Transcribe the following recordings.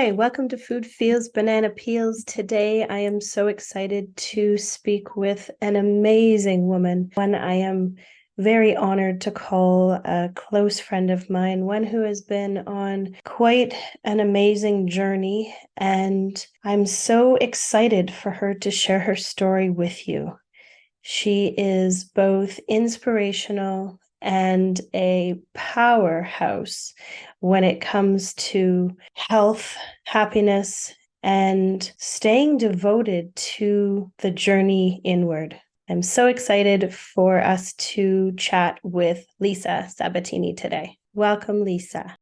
Hi, welcome to Food Feels Banana Peels. Today, I am so excited to speak with an amazing woman, one I am very honored to call a close friend of mine, one who has been on quite an amazing journey, and I'm so excited for her to share her story with you. She is both inspirational and a powerhouse when it comes to health, happiness, and staying devoted to the journey inward. I'm so excited for us to chat with Lisa Sabatini today. Welcome, Lisa.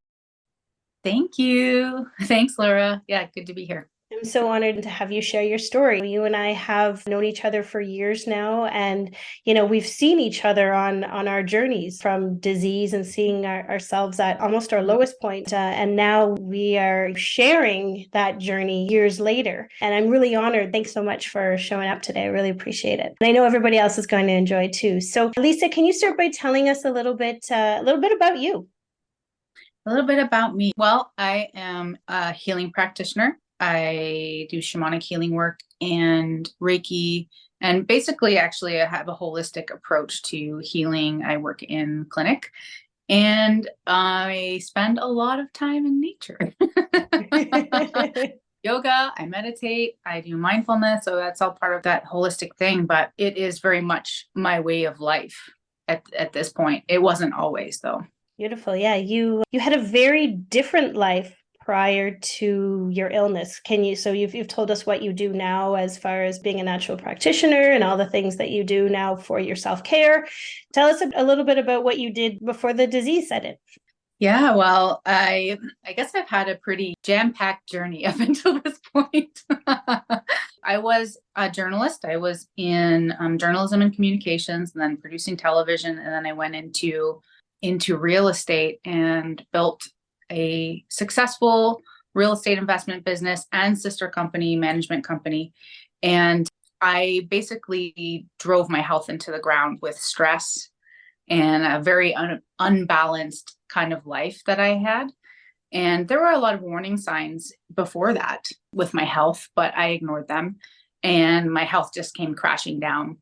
Thank you. Thanks, Laura. Yeah, good to be here. I'm so honored to have you share your story. You and I have known each other for years now, and we've seen each other on our journeys from disease and seeing ourselves at almost our lowest point, and now we are sharing that journey years later. And I'm really honored. Thanks so much for showing up today. I really appreciate it. And I know everybody else is going to enjoy too. So, Lisa, can you start by telling us a little bit about you? A little bit about me. Well, I am a healing practitioner. I do shamanic healing work and Reiki. And basically, actually, I have a holistic approach to healing. I work in clinic and I spend a lot of time in nature. Yoga, I meditate, I do mindfulness. So that's all part of that holistic thing. But it is very much my way of life at this point. It wasn't always, though. Beautiful. Yeah, you had a very different life prior to your illness. So you've told us what you do now as far as being a natural practitioner and all the things that you do now for your self-care. Tell us a little bit about what you did before the disease set in. Yeah, well, I guess I've had a pretty jam-packed journey up until this point. I was a journalist. I was in journalism and communications, and then producing television, and then I went into real estate and built a successful real estate investment business and sister company, management company. And I basically drove my health into the ground with stress and a very unbalanced kind of life that I had. And there were a lot of warning signs before that with my health, but I ignored them. And my health just came crashing down.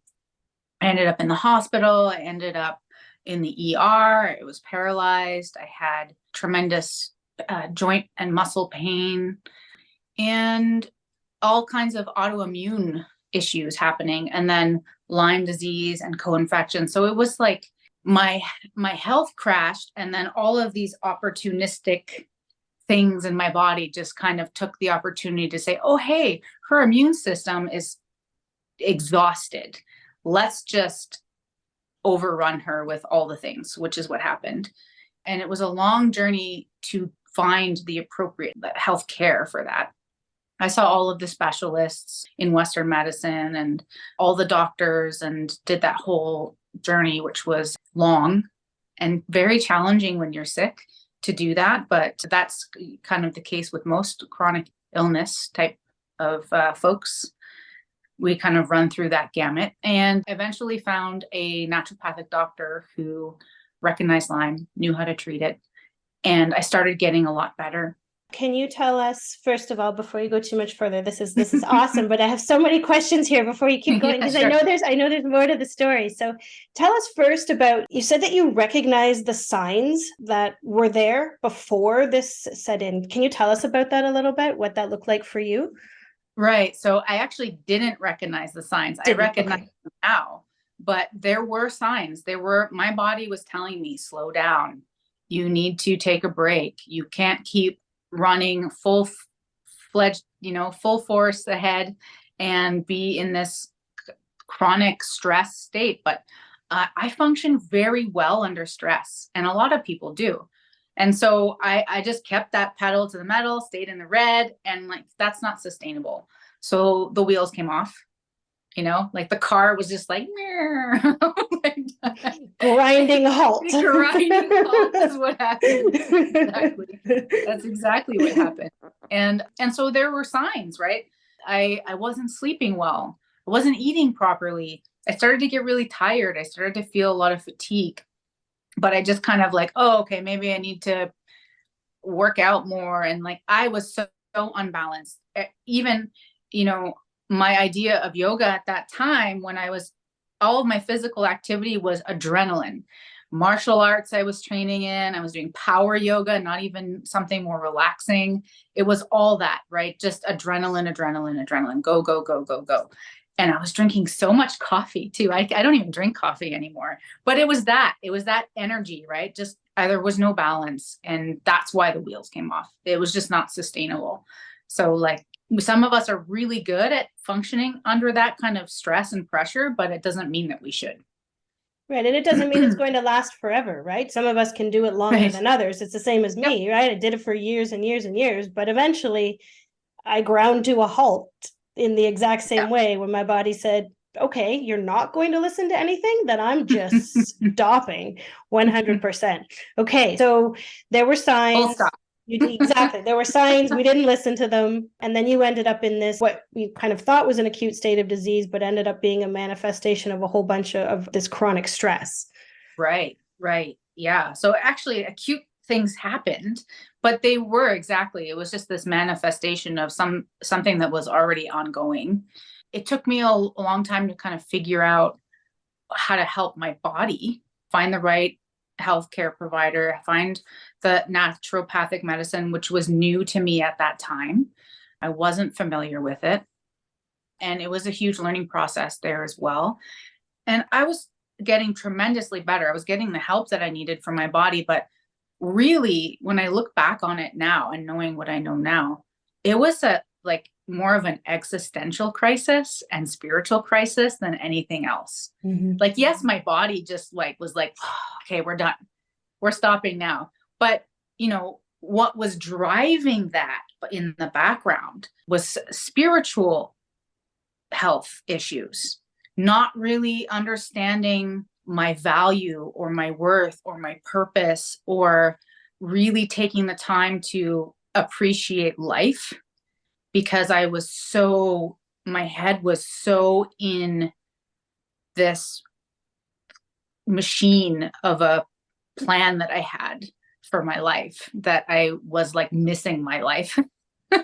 I ended up in the hospital. I ended up in the ER. I was paralyzed. I had tremendous joint and muscle pain and all kinds of autoimmune issues happening, and then Lyme disease and co-infection. So it was like my health crashed, and then all of these opportunistic things in my body just kind of took the opportunity to say, oh, hey, her immune system is exhausted. Let's just overrun her with all the things, which is what happened. And it was a long journey to find the appropriate health care for that. I saw all of the specialists in Western medicine and all the doctors and did that whole journey, which was long and very challenging when you're sick to do that. But that's kind of the case with most chronic illness type of folks. We kind of run through that gamut and eventually found a naturopathic doctor who recognized Lyme, knew how to treat it. And I started getting a lot better. Can you tell us, first of all, before you go too much further, this is awesome, but I have so many questions here before you keep going, because Yeah, sure. I know there's more to the story. So tell us first about, you said that you recognized the signs that were there before this set in. Can you tell us about that a little bit, what that looked like for you? Right. So I actually didn't recognize the signs. I recognize Okay. them now, but there were signs. My body was telling me, slow down. You need to take a break. You can't keep running fledged, full force ahead and be in this chronic stress state. But I function very well under stress, and a lot of people do. And so I just kept that pedal to the metal, stayed in the red, and like, that's not sustainable. So the wheels came off, like the car was just like, Grinding halt. grinding halt is what happened. Exactly. That's exactly what happened. And so there were signs, right? I wasn't sleeping well. I wasn't eating properly. I started to get really tired. I started to feel a lot of fatigue. But I just kind of like, oh, okay, maybe I need to work out more. And like, I was so so unbalanced. Even, you know, my idea of yoga at that time, when all of my physical activity was adrenaline. Martial arts I was training in, I was doing power yoga, not even something more relaxing. It was all that, right? Just adrenaline, adrenaline, adrenaline, go, go, go, go, go. And I was drinking so much coffee too. I don't even drink coffee anymore, but it was that energy, right? Just there was no balance. And that's why the wheels came off. It was just not sustainable. So like some of us are really good at functioning under that kind of stress and pressure, but it doesn't mean that we should. Right. And it doesn't mean it's going to last forever, right? Some of us can do it longer than others. It's the same as me, right? I did it for years and years and years, but eventually I ground to a halt in the exact same way when my body said, okay, you're not going to listen to anything, then I'm just stopping 100%. Okay. So there were signs. Full stop. Exactly. There were signs, we didn't listen to them. And then you ended up in this, what you kind of thought was an acute state of disease, but ended up being a manifestation of a whole bunch of this chronic stress. Right. Yeah. So actually acute things happened, but it was just this manifestation of something that was already ongoing. It took me a long time to kind of figure out how to help my body find the right healthcare provider, find the naturopathic medicine, which was new to me at that time. I wasn't familiar with it. And it was a huge learning process there as well. And I was getting tremendously better. I was getting the help that I needed from my body. But really, when I look back on it now and knowing what I know now, it was more of an existential crisis and spiritual crisis than anything else. Mm-hmm. Like, yes, my body just was like, oh, okay, we're done. We're stopping now. But, you know, what was driving that in the background was spiritual health issues, not really understanding my value or my worth or my purpose, or really taking the time to appreciate life, because my head was so in this machine of a plan that I had for my life that I was like missing my life.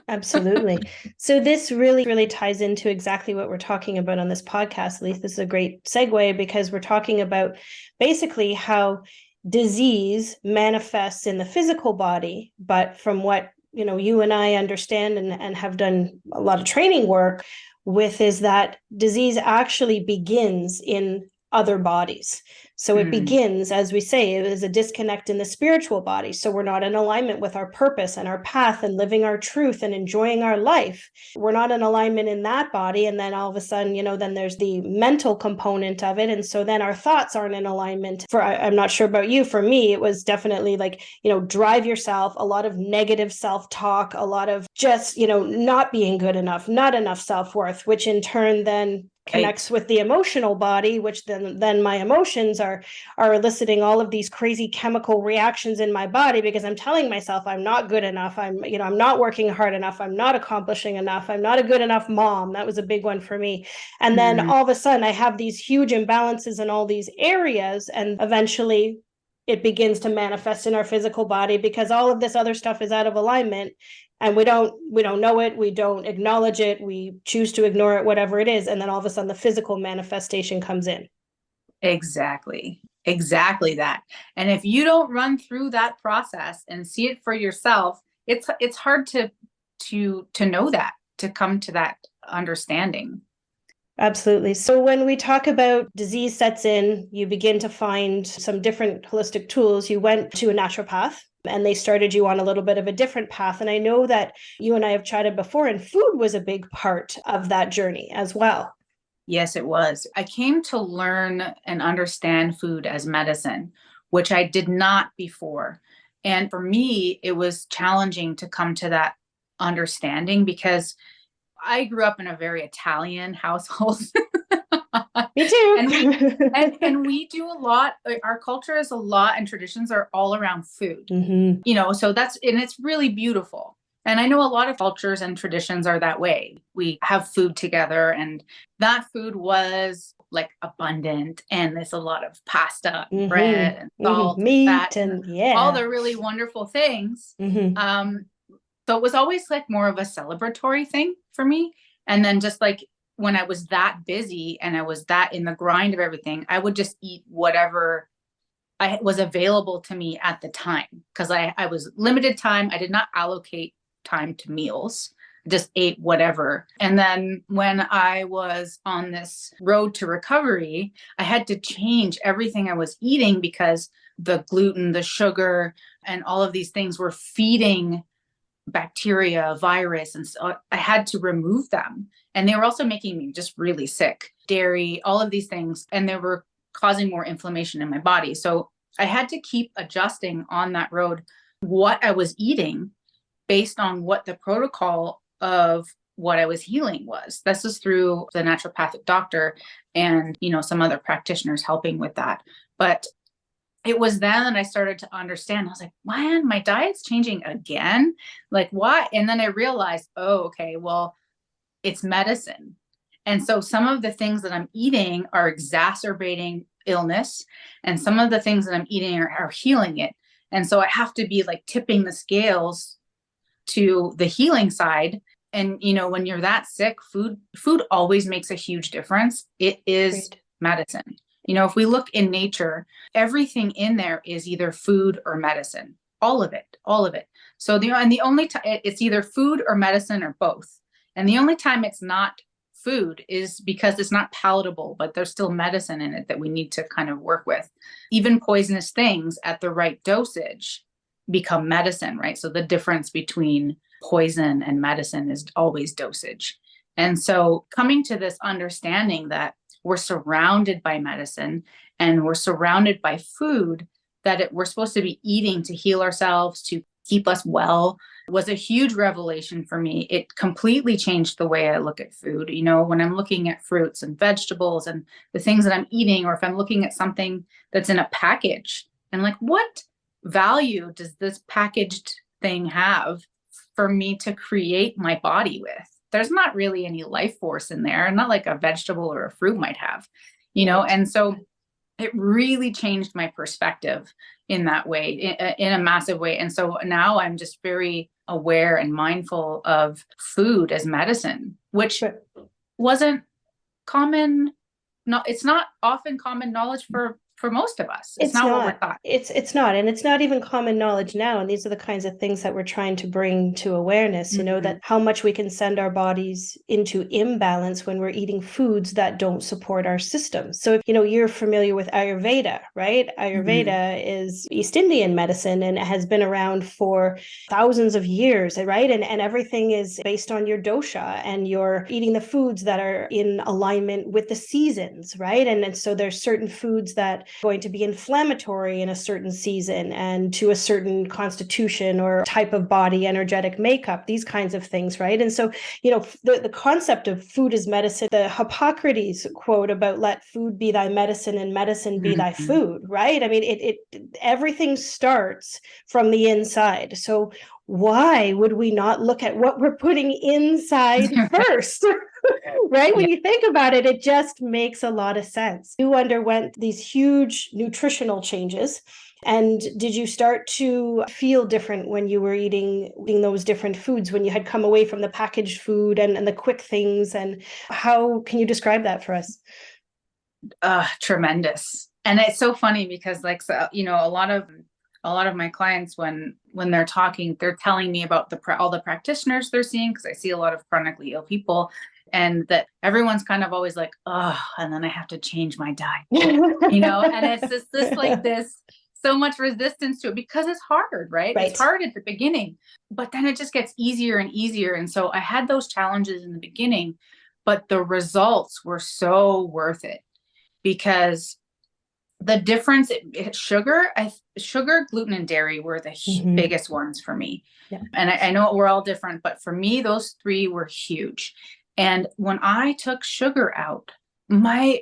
Absolutely. So this really, really ties into exactly what we're talking about on this podcast, Lisa. This is a great segue because we're talking about basically how disease manifests in the physical body, but from what you and I understand and have done a lot of training work with, is that disease actually begins in other bodies. So it begins, as we say, it is a disconnect in the spiritual body. So we're not in alignment with our purpose and our path and living our truth and enjoying our life. We're not in alignment in that body. And then all of a sudden, then there's the mental component of it. And so then our thoughts aren't in alignment. I'm not sure about you. For me, it was definitely like, drive yourself, a lot of negative self-talk, a lot of just, not being good enough, not enough self-worth, which in turn then connects with the emotional body, which then my emotions are eliciting all of these crazy chemical reactions in my body, because I'm telling myself I'm not good enough. I'm not working hard enough. I'm not accomplishing enough. I'm not a good enough mom. That was a big one for me. And then all of a sudden I have these huge imbalances in all these areas, and eventually it begins to manifest in our physical body because all of this other stuff is out of alignment. And we don't know it, we don't acknowledge it, we choose to ignore it, whatever it is. And then all of a sudden the physical manifestation comes in. Exactly that. And if you don't run through that process and see it for yourself, it's hard to know that, to come to that understanding. Absolutely. So when we talk about disease sets in, you begin to find some different holistic tools. You went to a naturopath and they started you on a little bit of a different path. And I know that you and I have chatted before, and food was a big part of that journey as well. Yes, it was. I came to learn and understand food as medicine, which I did not before. And for me, it was challenging to come to that understanding because I grew up in a very Italian household. Me too. and we do a lot. Our culture is a lot, and traditions are all around food. Mm-hmm. So it's really beautiful. And I know a lot of cultures and traditions are that way. We have food together, and that food was like abundant, and there's a lot of pasta, and bread, and salt, meat, and fat, and all the really wonderful things. So it was always like more of a celebratory thing for me. And then just like when I was that busy and I was that in the grind of everything, I would just eat whatever I was available to me at the time, because I was limited time. I did not allocate time to meals. I just ate whatever. And then when I was on this road to recovery, I had to change everything I was eating because the gluten, the sugar, and all of these things were feeding bacteria, virus. And so I had to remove them. And they were also making me just really sick. Dairy, all of these things. And they were causing more inflammation in my body. So I had to keep adjusting on that road what I was eating based on what the protocol of what I was healing was. This is through the naturopathic doctor and, some other practitioners helping with that. But it was then that I started to understand. I was like, man, my diet's changing again. Like, why? And then I realized, oh, okay, well, it's medicine. And so some of the things that I'm eating are exacerbating illness, and some of the things that I'm eating are healing it. And so I have to be like tipping the scales to the healing side. And, when you're that sick, food always makes a huge difference. It is medicine. If we look in nature, everything in there is either food or medicine, all of it. So the only time it's either food or medicine or both. And the only time it's not food is because it's not palatable, but there's still medicine in it that we need to kind of work with. Even poisonous things at the right dosage become medicine, right? So the difference between poison and medicine is always dosage. And so coming to this understanding that we're surrounded by medicine and we're surrounded by food that we're supposed to be eating to heal ourselves, to keep us well, was a huge revelation for me. It completely changed the way I look at food. When I'm looking at fruits and vegetables and the things that I'm eating, or if I'm looking at something that's in a package, and like, what value does this packaged thing have for me to create my body with? There's not really any life force in there, not like a vegetable or a fruit might have, and so it really changed my perspective in that way, in a massive way. And so now I'm just very aware and mindful of food as medicine, which wasn't common. No, it's not often common knowledge for most of us. It's not what we're taught. It's not. And it's not even common knowledge now. And these are the kinds of things that we're trying to bring to awareness, that how much we can send our bodies into imbalance when we're eating foods that don't support our system. So, you're familiar with Ayurveda, right? Ayurveda is East Indian medicine and has been around for thousands of years, right? And everything is based on your dosha, and you're eating the foods that are in alignment with the seasons, right? And so there's certain foods that going to be inflammatory in a certain season and to a certain constitution or type of body energetic makeup, these kinds of things, right? And so, the concept of food as medicine, the Hippocrates quote about let food be thy medicine and medicine be thy food, right? I mean, it everything starts from the inside. So why would we not look at what we're putting inside first? Right? When you think about it, it just makes a lot of sense. You underwent these huge nutritional changes. And did you start to feel different when you were eating those different foods, when you had come away from the packaged food and the quick things? And how can you describe that for us? Tremendous. And it's so funny because a lot of my clients, when they're talking, they're telling me about all the practitioners they're seeing, because I see a lot of chronically ill people, and that everyone's kind of always like, oh, and then I have to change my diet, and it's just this so much resistance to it because it's hard, right? It's hard at the beginning, but then it just gets easier and easier. And so I had those challenges in the beginning, but the results were so worth it, because the difference, sugar, gluten, and dairy were the biggest ones for me. Yeah. And I know we're all different, but for me, those three were huge. And when I took sugar out, my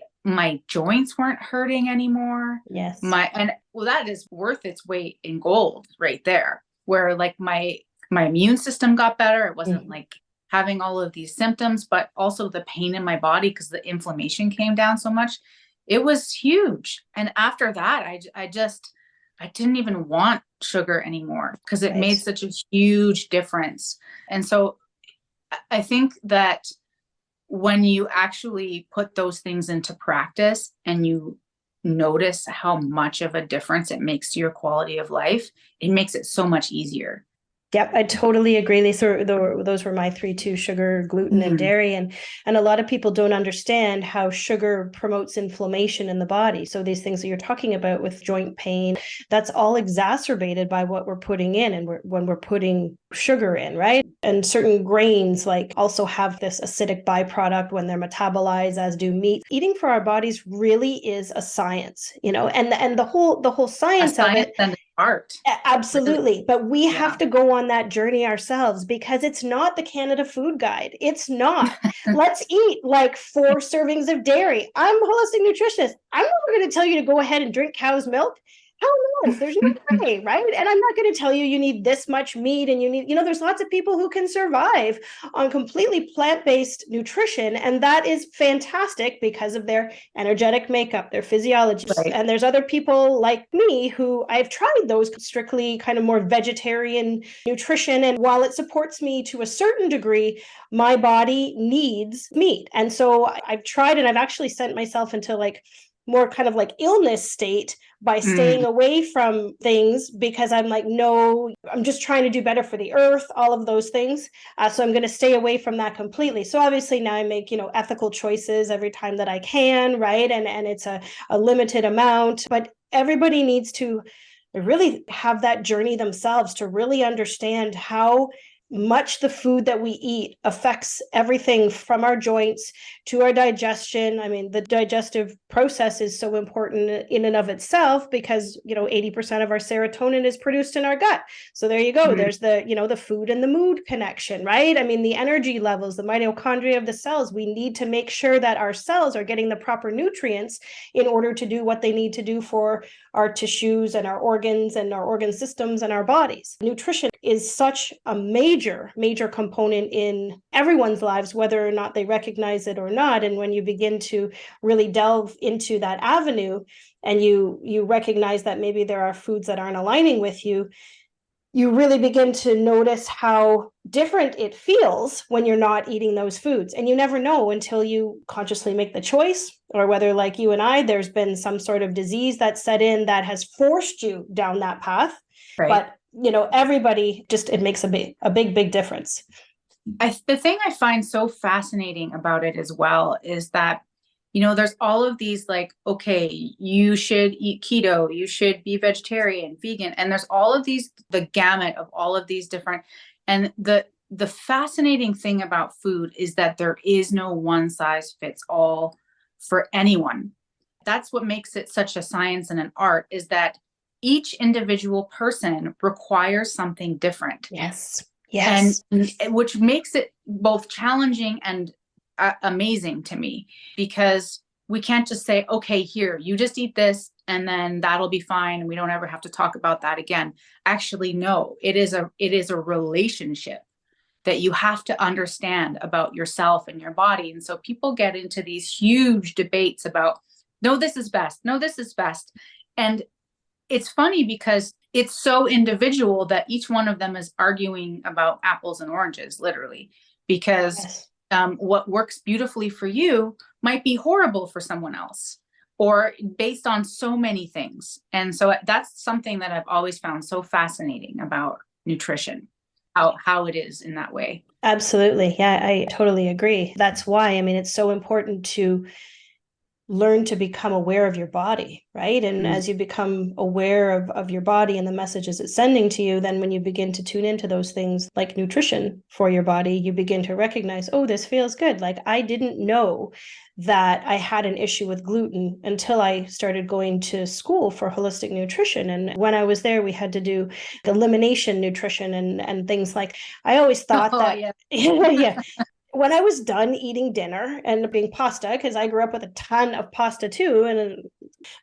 joints weren't hurting anymore. Yes. That is worth its weight in gold right there, where like my immune system got better. It wasn't like having all of these symptoms, but also the pain in my body because the inflammation came down so much. It was huge. And after that, I didn't even want sugar anymore because it Right. made such a huge difference. And so I think that when you actually put those things into practice and you notice how much of a difference it makes to your quality of life, it makes it so much easier. Yep, I totally agree, Lisa. Those were my three too: sugar, gluten, and Mm, dairy. And a lot of people don't understand how sugar promotes inflammation in the body. So these things that you're talking about with joint pain, that's all exacerbated by what we're putting in, and when we're putting sugar in, right? And certain grains like also have this acidic byproduct when they're metabolized, as do meat. Eating for our bodies really is a science, and the whole a science of science it. and an art, really. Absolutely. But we have Yeah. to go on that journey ourselves because it's not the Canada Food Guide. It's not. Let's eat like 4 servings of dairy. I'm a holistic nutritionist. I'm not going to tell you to go ahead and drink cow's milk. Hell no, there's no way, right? And I'm not going to tell you you need this much meat and you need, there's lots of people who can survive on completely plant-based nutrition. And that is fantastic because of their energetic makeup, their physiology. Right. And there's other people like me who I've tried those strictly kind of more vegetarian nutrition. And while it supports me to a certain degree, my body needs meat. And so I've tried, and I've actually sent myself into like more kind of like illness state by staying Mm, away from things because I'm like, no, I'm just trying to do better for the earth, all of those things. So I'm going to stay away from that completely. So obviously now I make, ethical choices every time that I can, right? And it's a limited amount, but everybody needs to really have that journey themselves to really understand how much the food that we eat affects everything from our joints to our digestion. I mean, the digestive process is so important in and of itself because, 80% of our serotonin is produced in our gut. So there you go. mm, There's the food and the mood connection, right? I mean, the energy levels, the mitochondria of the cells, we need to make sure that our cells are getting the proper nutrients in order to do what they need to do for our tissues and our organs and our organ systems and our bodies. Nutrition is such a major, major component in everyone's lives, whether or not they recognize it or not. And when you begin to really delve into that avenue and you recognize that maybe there are foods that aren't aligning with you, you really begin to notice how different it feels when you're not eating those foods. And you never know until you consciously make the choice, or whether, like you and I, there's been some sort of disease that set in that has forced you down that path. right. But, everybody just, it makes a big, big difference. The thing I find so fascinating about it as well is that, there's all of these like, okay, you should eat keto, you should be vegetarian, vegan, and there's all of these, the gamut of all of these different, and the fascinating thing about food is that there is no one size fits all for anyone. That's what makes it such a science and an art, is that each individual person requires something different. Yes. And Yes. which makes it both challenging and amazing to me, because we can't just say, okay, here, you just eat this and then that'll be fine and we don't ever have to talk about that again. Actually, no, it is a relationship that you have to understand about yourself and your body. And so people get into these huge debates about, no, this is best, no, this is best. And it's funny because it's so individual that each one of them is arguing about apples and oranges, literally, because Yes. what works beautifully for you might be horrible for someone else, or based on so many things. And so that's something that I've always found so fascinating about nutrition, how it is in that way. Absolutely. Yeah, I totally agree. That's why, I mean, it's so important to learn to become aware of your body, right? And Mm. as you become aware of your body and the messages it's sending to you, then when you begin to tune into those things like nutrition for your body, you begin to recognize, oh, this feels good. Like I didn't know that I had an issue with gluten until I started going to school for holistic nutrition. And when I was there, we had to do elimination nutrition and things like, I always thought Oh that, yeah. yeah, when I was done eating dinner and being pasta, because I grew up with a ton of pasta too, and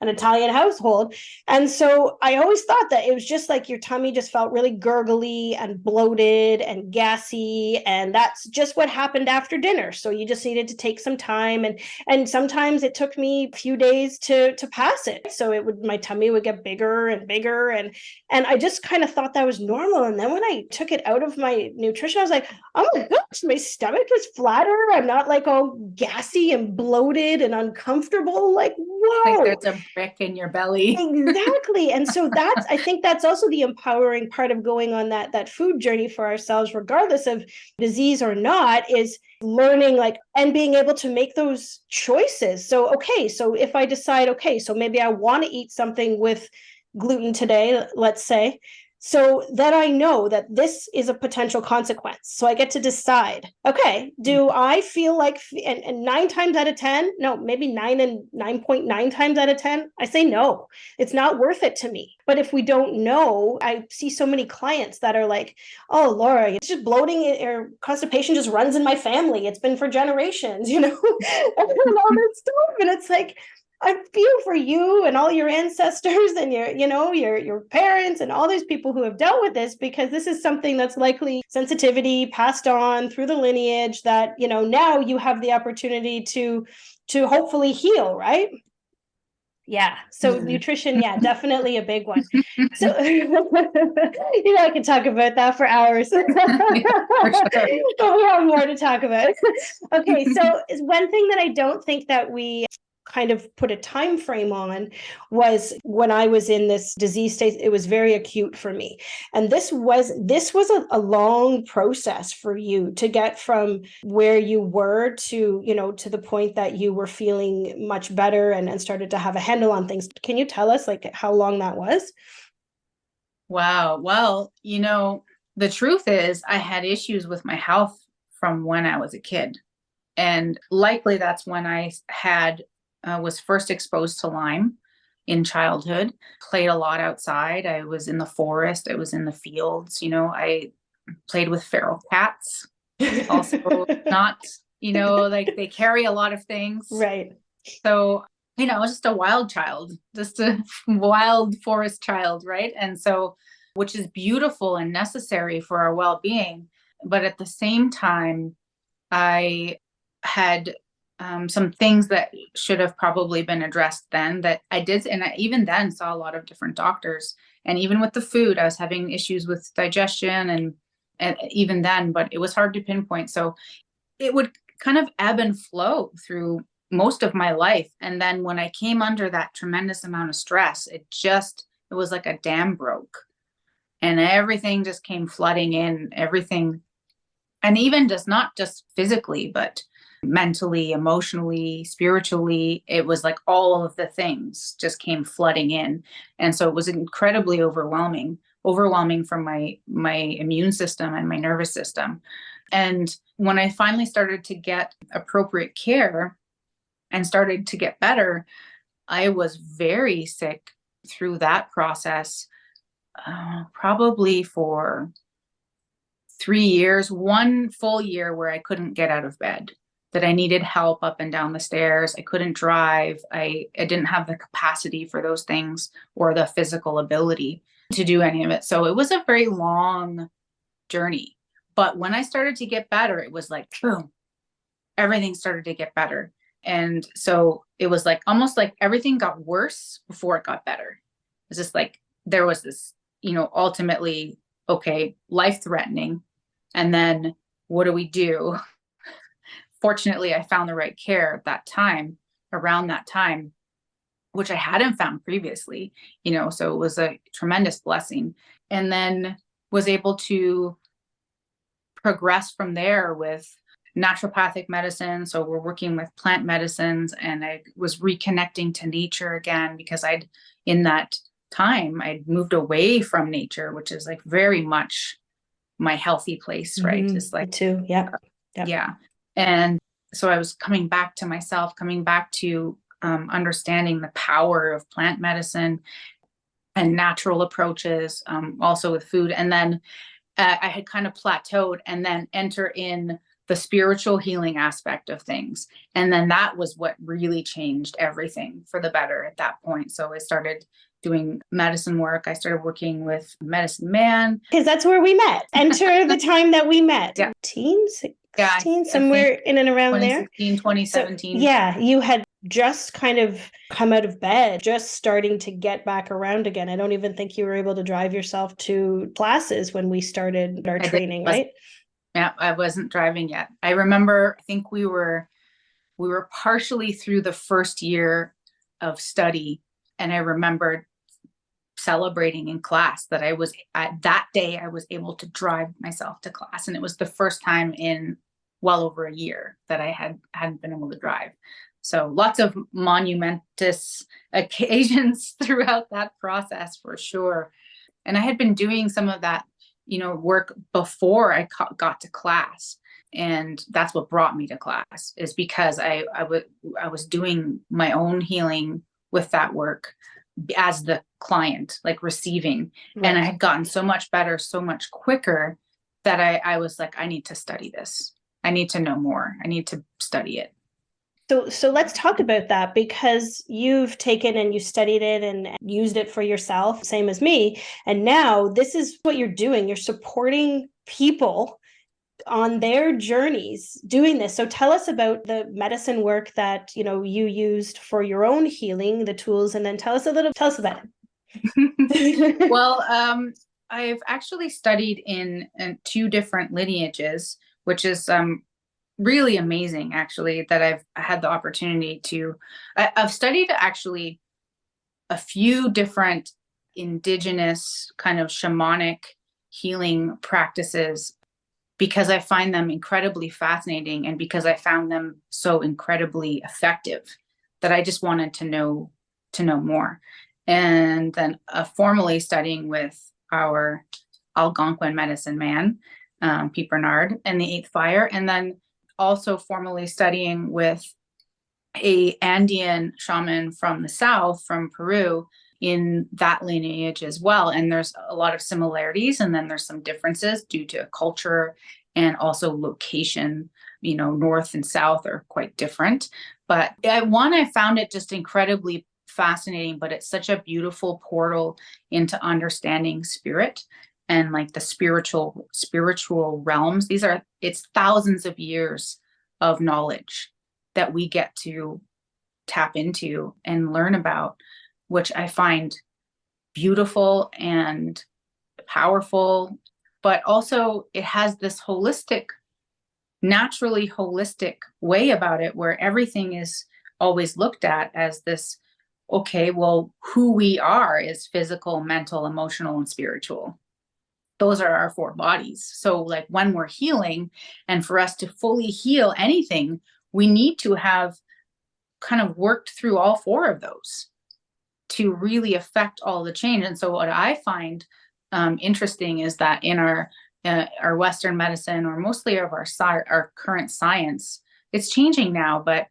an Italian household. And so I always thought that it was just like your tummy just felt really gurgly and bloated and gassy. And that's just what happened after dinner. So you just needed to take some time. And sometimes it took me a few days to pass it. So my tummy would get bigger and bigger. And I just kind of thought that was normal. And then when I took it out of my nutrition, I was like, oh my gosh, my stomach is flatter. I'm not like all gassy and bloated and uncomfortable. Like, whoa. Like there's a brick in your belly. Exactly. And so I think that's also the empowering part of going on that food journey for ourselves, regardless of disease or not, is learning and being able to make those choices. So, okay, so if I decide, okay, so maybe I want to eat something with gluten today, let's say, so that I know that this is a potential consequence. So I get to decide, okay, do I feel like, and 9 times out of 10, no, maybe 9.9 times out of 10, I say no, it's not worth it to me. But if we don't know, I see so many clients that are like, oh, Laura, it's just bloating or constipation just runs in my family. It's been for generations, and all that stuff. And it's like, I feel for you and all your ancestors and your parents and all these people who have dealt with this, because this is something that's likely sensitivity passed on through the lineage that, now you have the opportunity to hopefully heal, right? Yeah. So nutrition, yeah, definitely a big one. So, I can talk about that for hours. For sure. But we have more to talk about. Okay. So one thing that I don't think that we kind of put a time frame on was when I was in this disease state. It was very acute for me. And this was a long process for you to get from where you were to, to the point that you were feeling much better and started to have a handle on things. Can you tell us how long that was? Wow. Well, the truth is I had issues with my health from when I was a kid. And likely that's when I was first exposed to Lyme in childhood, played a lot outside. I was in the forest. I was in the fields. I played with feral cats. Also not, they carry a lot of things. Right. So, I was just a wild child, just a wild forest child. Right. And so, which is beautiful and necessary for our well-being. But at the same time, I had some things that should have probably been addressed then that I did. And I even then saw a lot of different doctors. And even with the food, I was having issues with digestion and even then, but it was hard to pinpoint. So it would kind of ebb and flow through most of my life. And then when I came under that tremendous amount of stress, it was like a dam broke and everything just came flooding in, everything. And even just not just physically, but mentally, emotionally, spiritually, it was like all of the things just came flooding in. And so it was incredibly overwhelming from my immune system and my nervous system. And when I finally started to get appropriate care and started to get better, I was very sick through that process, probably for 3 years, 1 full year where I couldn't get out of bed, that I needed help up and down the stairs. I couldn't drive. I didn't have the capacity for those things or the physical ability to do any of it. So it was a very long journey. But when I started to get better, it was like, boom, everything started to get better. And so it was like almost like everything got worse before it got better. It's just like there was this, ultimately, okay, life-threatening. And then what do we do? Fortunately, I found the right care at that time, around that time, which I hadn't found previously, so it was a tremendous blessing. And then was able to progress from there with naturopathic medicine. So we're working with plant medicines, and I was reconnecting to nature again because in that time, I'd moved away from nature, which is like very much my healthy place, right? Mm-hmm. It's like, too. Yeah. Yeah. And so I was coming back to myself, coming back to understanding the power of plant medicine and natural approaches, also with food. And then I had kind of plateaued and then enter in the spiritual healing aspect of things. And then that was what really changed everything for the better at that point. So I started doing medicine work. I started working with Medicine Man. Because that's where we met. Enter the time that we met. Yeah. 16, Yeah, somewhere in and around there. 2016, 2017. So, yeah, you had just kind of come out of bed, just starting to get back around again. I don't even think you were able to drive yourself to classes when we started our training, right? Yeah, I wasn't driving yet. I remember, I think we were partially through the first year of study. And I remembered celebrating in class that that day I was able to drive myself to class. And it was the first time in well over a year that I hadn't been able to drive. So lots of monumentous occasions throughout that process for sure. And I had been doing some of that, work before I got to class. And that's what brought me to class, is because I was doing my own healing with that work as the client, like receiving. Right. And I had gotten so much better, so much quicker, that I was like, I need to study this. I need to know more. I need to study it. So let's talk about that, because you've taken and you studied it and used it for yourself, same as me. And now this is what you're doing. You're supporting people on their journeys doing this. So tell us about the medicine work that, you used for your own healing, the tools, and then tell us about it. Well, I've actually studied in 2 different lineages, which is really amazing, actually, that I've had the opportunity to. I've studied actually a few different indigenous kind of shamanic healing practices, because I find them incredibly fascinating, and because I found them so incredibly effective that I just wanted to know more. And then formally studying with our Algonquin medicine man, Pete Bernard, and the 8th Fire, and then also formally studying with a Andean shaman from the south, from Peru, in that lineage as well. And there's a lot of similarities, and then there's some differences due to culture and also location. North and south are quite different. But I found it just incredibly fascinating, but it's such a beautiful portal into understanding spirit and like the spiritual realms. It's thousands of years of knowledge that we get to tap into and learn about, which I find beautiful and powerful. But also it has this naturally holistic way about it, where everything is always looked at as this, okay, well, who we are is physical, mental, emotional, and spiritual. Those are our 4 bodies. So like when we're healing, and for us to fully heal anything, we need to have kind of worked through all 4 of those to really affect all the change. And so what I find interesting is that in our Western medicine, or mostly of our current science, it's changing now, but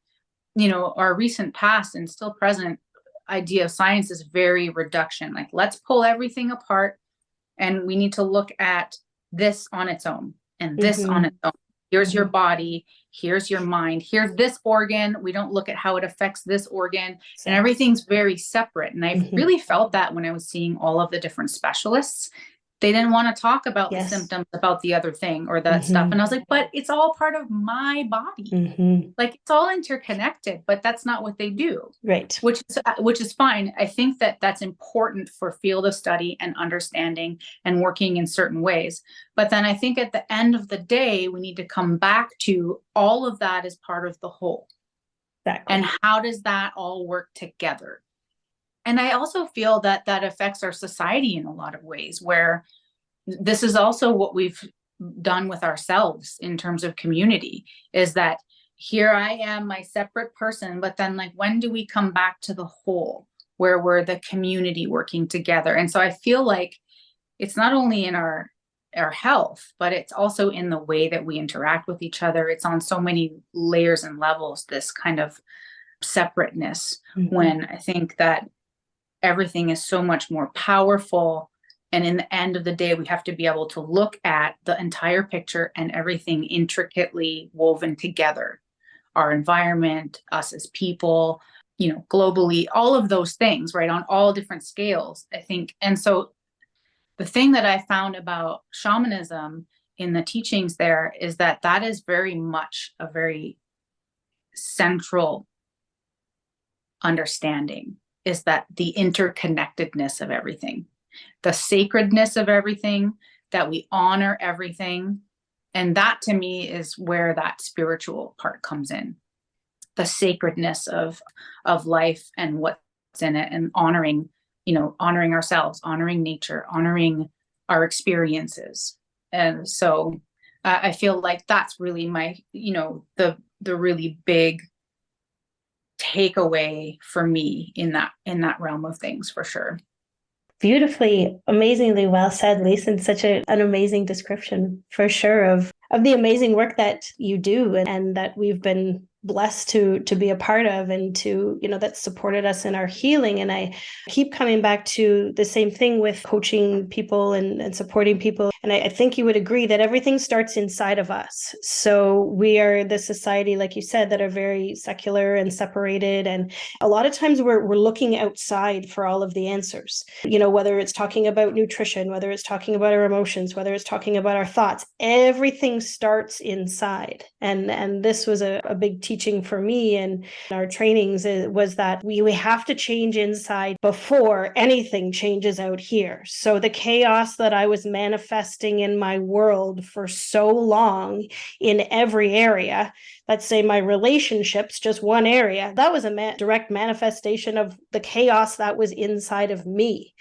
our recent past and still present idea of science is very reduction. Like, let's pull everything apart, and we need to look at this on its own and this on its own. Here's your body, here's your mind, here's this organ. We don't look at how it affects this organ, and everything's very separate. And I really felt that when I was seeing all of the different specialists. They didn't want to talk about the symptoms, about the other thing or that stuff. And I was like, but it's all part of my body. Like, it's all interconnected, but that's not what they do. Right. Which is fine. I think that that's important for field of study and understanding and working in certain ways. But then I think at the end of the day, we need to come back to all of that as part of the whole. Exactly. And how does that all work together? And I also feel that affects our society in a lot of ways, where this is also what we've done with ourselves in terms of community, is that here I am, my separate person, but then like, when do we come back to the whole, where we're the community working together? And so I feel like it's not only in our health, but it's also in the way that we interact with each other. It's on so many layers and levels, this kind of separateness, when I think that everything is so much more powerful And in the end of the day, we have to be able to look at the entire picture and everything intricately woven together. Our environment, us as people, globally, all of those things, right? On all different scales, I think. And so the thing that I found about shamanism in the teachings there is that is very much a very central understanding, is that the interconnectedness of everything, the sacredness of everything, that we honor everything. And that to me is where that spiritual part comes in. The sacredness of life and what's in it, and honoring ourselves, honoring nature, honoring our experiences. And so I feel like that's really my, the really big takeaway for me in that realm of things, for sure. Beautifully, amazingly well said, Lisa, and such an amazing description for sure of the amazing work that you do and that we've been blessed to be a part of, and to, that supported us in our healing. And I keep coming back to the same thing with coaching people and supporting people. And I think you would agree that everything starts inside of us. So we are the society, like you said, that are very secular and separated. And a lot of times we're looking outside for all of the answers, whether it's talking about nutrition, whether it's talking about our emotions, whether it's talking about our thoughts, everything starts inside. And this was a big teaching for me and our trainings, was that we have to change inside before anything changes out here. So the chaos that I was manifesting in my world for so long in every area, let's say my relationships, just one area, that was a direct manifestation of the chaos that was inside of me.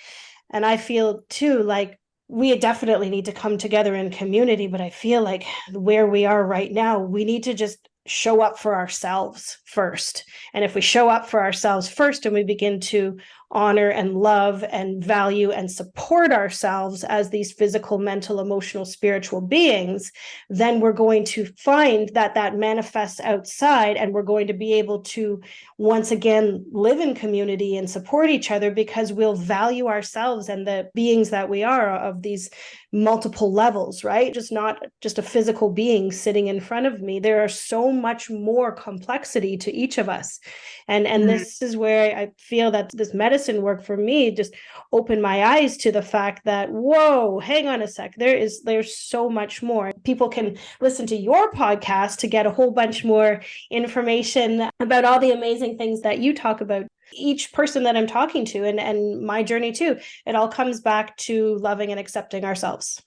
And I feel too like we definitely need to come together in community, but I feel like where we are right now, we need to just show up for ourselves first. And if we show up for ourselves first and we begin to honor and love and value and support ourselves as these physical, mental, emotional, spiritual beings, then we're going to find that manifests outside, and we're going to be able to once again live in community and support each other, because we'll value ourselves and the beings that we are of these multiple levels, right? Not just a physical being sitting in front of me. There are so much more complexity to each of us. And this is where I feel that this medicine work for me just opened my eyes to the fact that, whoa, hang on a sec, there's so much more. People can listen to your podcast to get a whole bunch more information about all the amazing things that you talk about. Each person that I'm talking to and my journey too, it all comes back to loving and accepting ourselves.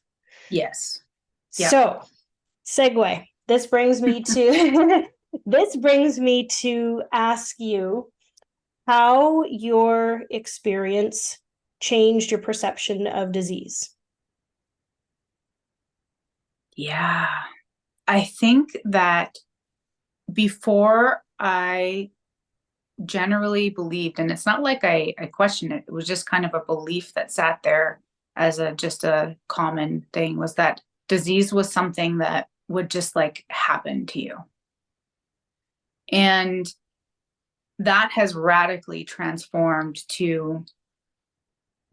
Yes. Yep. So, segue. This brings me to ask you how your experience changed your perception of disease. Yeah. I think that before, I generally believed, and it's not like I questioned it, it was just kind of a belief that sat there as just a common thing, was that disease was something that would just like happen to you. And that has radically transformed to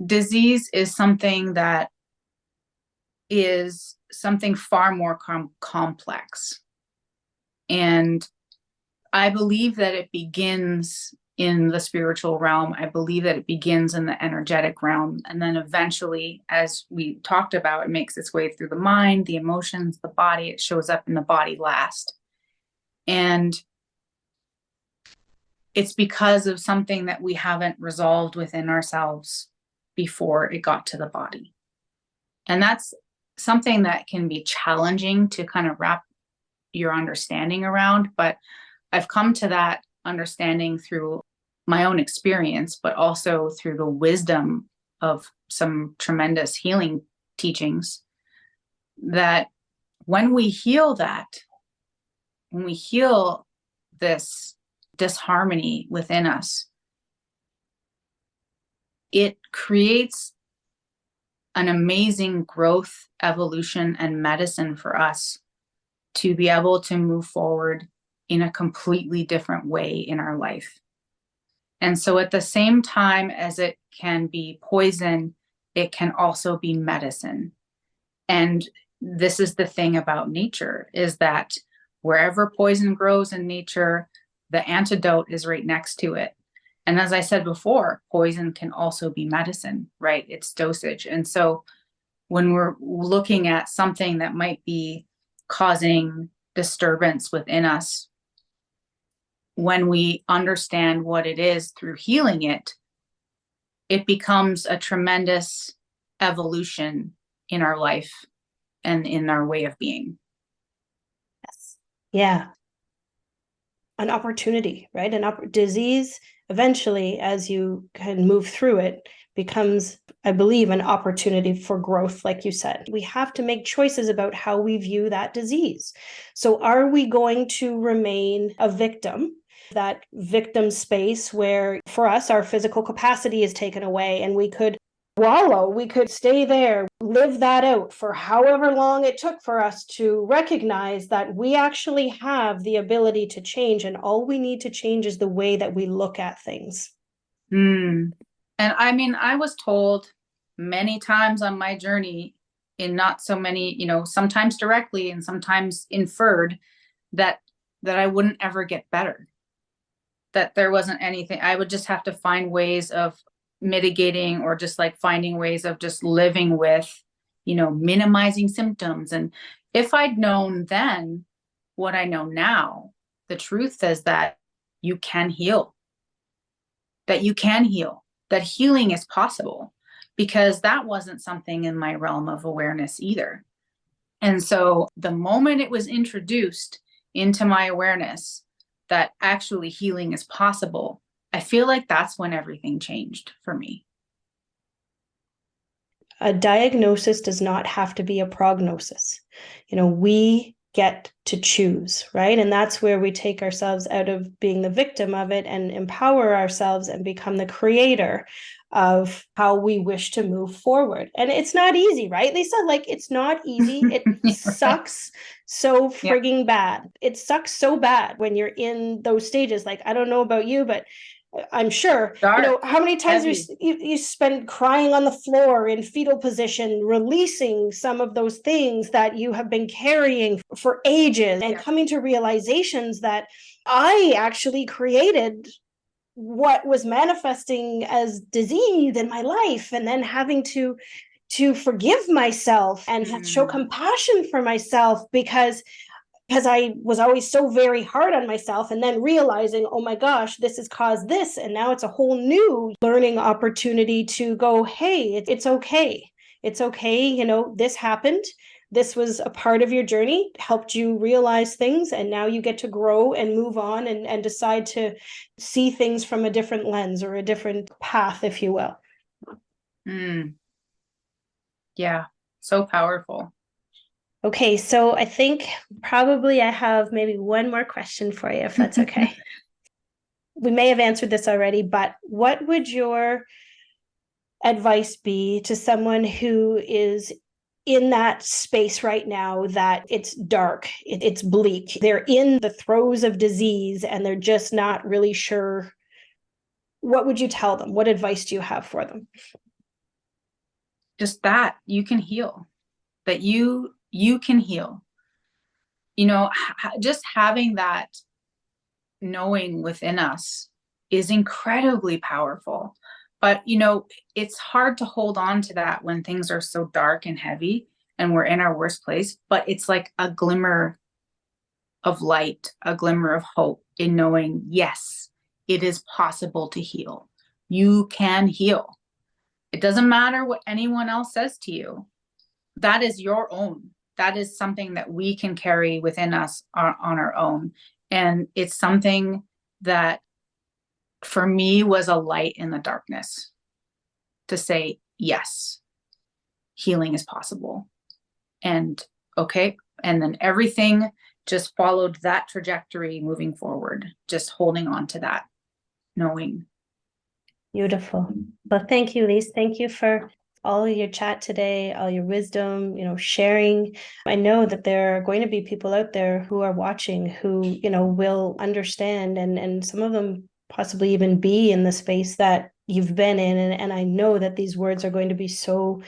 disease is something that is something far more complex. And I believe that it begins in the spiritual realm. I believe that it begins in the energetic realm. And then eventually, as we talked about, it makes its way through the mind, the emotions, the body. It shows up in the body last. And it's because of something that we haven't resolved within ourselves before it got to the body. And that's something that can be challenging to kind of wrap your understanding around. But I've come to that understanding through my own experience, but also through the wisdom of some tremendous healing teachings, that when we heal this disharmony within us, it creates an amazing growth, evolution, and medicine for us to be able to move forward in a completely different way in our life. And so at the same time as it can be poison, it can also be medicine. And this is the thing about nature, is that wherever poison grows in nature, the antidote is right next to it. And as I said before, poison can also be medicine, right? It's dosage. And so when we're looking at something that might be causing disturbance within us, when we understand what it is through healing it, it becomes a tremendous evolution in our life and in our way of being. Yes. Yeah. An opportunity, right? Disease eventually, as you can move through it, becomes, I believe, an opportunity for growth, like you said. We have to make choices about how we view that disease. So are we going to remain a victim, that victim space where for us, our physical capacity is taken away and we could wallow, we could stay there, live that out for however long it took for us to recognize that we actually have the ability to change, and all we need to change is the way that we look at things. And I mean, I was told many times on my journey, in not so many, sometimes directly and sometimes inferred, that I wouldn't ever get better, that there wasn't anything. I would just have to find ways of mitigating, or just like finding ways of just living with, minimizing symptoms. And if I'd known then what I know now, the truth is that you can heal, that healing is possible, because that wasn't something in my realm of awareness either. And so the moment it was introduced into my awareness that actually healing is possible, I feel like that's when everything changed for me. A diagnosis does not have to be a prognosis. We get to choose, right? And that's where we take ourselves out of being the victim of it and empower ourselves and become the creator of how we wish to move forward. And it's not easy, right, Lisa? Like, it's not easy. It sucks so frigging bad. It sucks so bad when you're in those stages. Like, I don't know about you, but I'm sure, how many times you spend crying on the floor in fetal position, releasing some of those things that you have been carrying for ages, and coming to realizations that I actually created what was manifesting as disease in my life, and then having to forgive myself and show compassion for myself, because I was always so very hard on myself, and then realizing, oh my gosh, this has caused this. And now it's a whole new learning opportunity to go, hey, it's okay. It's okay. This happened. This was a part of your journey, helped you realize things. And now you get to grow and move on and decide to see things from a different lens, or a different path, if you will. Yeah. So powerful. Okay, so I think probably I have maybe one more question for you, if that's okay. We may have answered this already, but what would your advice be to someone who is in that space right now, that it's dark, it's bleak, they're in the throes of disease, and they're just not really sure? What would you tell them? What advice do you have for them? Just that you can heal, that you can heal. Just having that knowing within us is incredibly powerful. But, it's hard to hold on to that when things are so dark and heavy and we're in our worst place. But it's like a glimmer of light, a glimmer of hope in knowing, yes, it is possible to heal. You can heal. It doesn't matter what anyone else says to you. That is your own. That is something that we can carry within us on our own. And it's something that for me was a light in the darkness, to say, yes, healing is possible. And okay. And then everything just followed that trajectory moving forward, just holding on to that, knowing. Beautiful. Well, thank you, Lise. Thank you for all of your chat today, all your wisdom, sharing. I know that there are going to be people out there who are watching who, will understand, and some of them possibly even be in the space that you've been in. And I know that these words are going to be so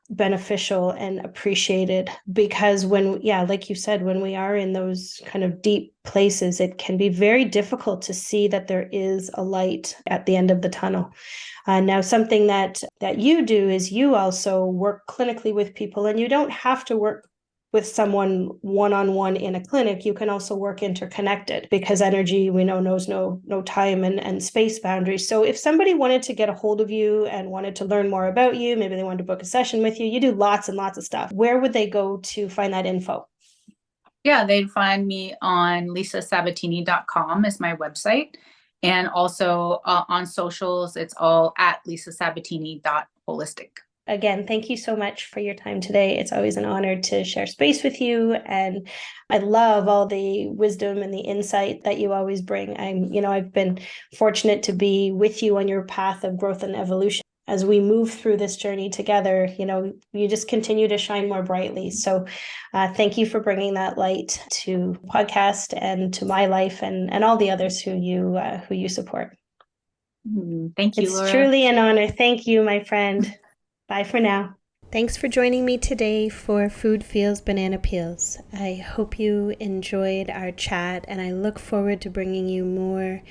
beneficial and appreciated, because when, yeah, like you said, when we are in those kind of deep places, it can be very difficult to see that there is a light at the end of the tunnel. Now, something that you do is you also work clinically with people, and you don't have to work with someone one-on-one in a clinic. You can also work interconnected, because energy, we know, knows no time and space boundaries. So if somebody wanted to get a hold of you and wanted to learn more about you, maybe they wanted to book a session with you, you do lots and lots of stuff. Where would they go to find that info? Yeah, they'd find me on lisasabatini.com is my website. And also on socials, it's all at lisasabatini.holistic. Again, thank you so much for your time today. It's always an honor to share space with you. And I love all the wisdom and the insight that you always bring. I've been fortunate to be with you on your path of growth and evolution. As we move through this journey together, you just continue to shine more brightly. So thank you for bringing that light to podcast and to my life and all the others who you support. Thank you, It's Laura. truly an honor. Thank you, my friend. Bye for now. Thanks for joining me today for Food Feels Banana Peels. I hope you enjoyed our chat, and I look forward to bringing you more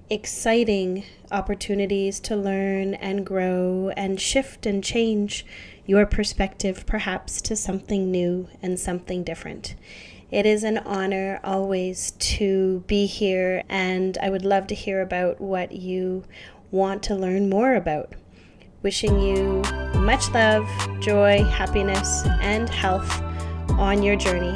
exciting opportunities to learn and grow and shift and change your perspective, perhaps to something new and something different. It is an honor always to be here, and I would love to hear about what you want to learn more about. Wishing you much love, joy, happiness, and health on your journey.